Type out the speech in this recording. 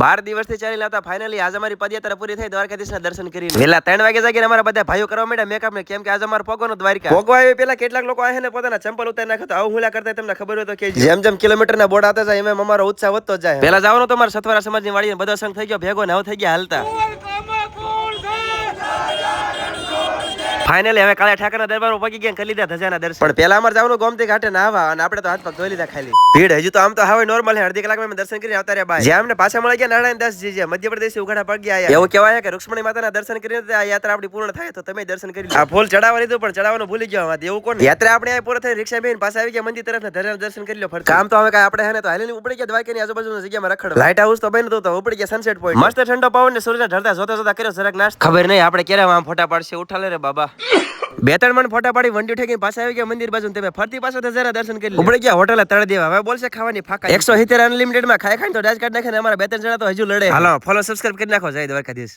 12 દિવસથી ચાલી લાવતા ફાઇનલી આજે અમારી પદયાત્રા પૂરી થઈ દ્વારકાધીશના દર્શન કરીને વેલા 3 વાગે જાગીને અમારા બધા ભાઈઓ કરવા માંડ્યા મેકઅપ ને કેમ કે આજે અમારો પોગોનો દ્વારકા પોગવા આવે પેલા કેટલાક લોકો આહે ને પોતાના ચંપલ ઉતારી નાખે તો આવું હુલા કરતા તમને ખબર હોય તો કે જેમ જેમ કિલોમીટરના બોર્ડ આવતા જાય એમ અમારો ઉત્સાહ વધતો જાય પેલા જવાનું તો અમારા સતવારા સમાજની વાડીને બધો સંગ થઈ ગયો ભેગો ને હવે થઈ ગયા હાલતા ફાઇનલી હવે કાળા ઠાકરના દરબારમાં પગી ગયા કરી લીધા ધજાના દર્શન પણ પેલા અમારે જવાનું ગોમતી ઘાટે નાહવા અને આપણે તો હાથ પગ ધોઈ લીધા ખાલી ભીડ હજુ તો આમ તો હવે નોર્મલ છે અડધી કલાકમાં અમે દર્શન કરી આવતા રહ્યા બાય જ્યાં અમને પાછા મળી ગયા નારાયણ દાસજી જે મધ્યપ્રદેશથી ઉઘાડા પગ ગયા એવું કહેવાય કે રૂક્ષ્મણી માતાના દર્શન કરીને આ યાત્રા આપણી પૂર્ણ થાય તો તમે દર્શન કરી લો આ ફૂલ ચડાવવા લીધું પણ ચડાવવાનું ભૂલી ગયો આમાં એવું કોણ યાત્રા આપણે આ પૂરો થઈ રિક્ષા બેન પાછા આવી ગયા મંદિર તરફ ને ધર્મ દર્શન કરી લો ફરતા કામ તો હવે કાંઈ આપણે હે ને તો હાલીને ઉપડી ગયા દ્વારકાની આજુબાજુની જગ્યામાં રખડ લાઇટ હાઉસ તો બન્યું તો ઉપડી ગયા સનસેટ પોઈન્ટ મસ્ત ઠંડો પવન ને સૂર્યના ઢળતા જોતા જોતા કર્યો જરાક નાસ્તો ખબર નહીં આપણે ક્યારે આમ ફોટા પાડશે ઉઠા લે રે બાબા 2-3 મણ ફોટા પાડી વંડી ઠેકીને પાછા આવી ગયા મંદિર બાજુ તમે ફરતી પાછો તો જરા દર્શન કરી ઉપડી ગયા હોટલે તળ દેવા હવે બોલશે ખાવાની ફાકા 170 અનલિમિટેડ માં ખાઈ ખાઈને તો ડાજ કાઢ નાખે ને અમારા 2-3 જણા તો હજુ લડે હાલો ફોલો સબસ્ક્રાઇબ કરી નાખો જય દ્વારકાધીશ.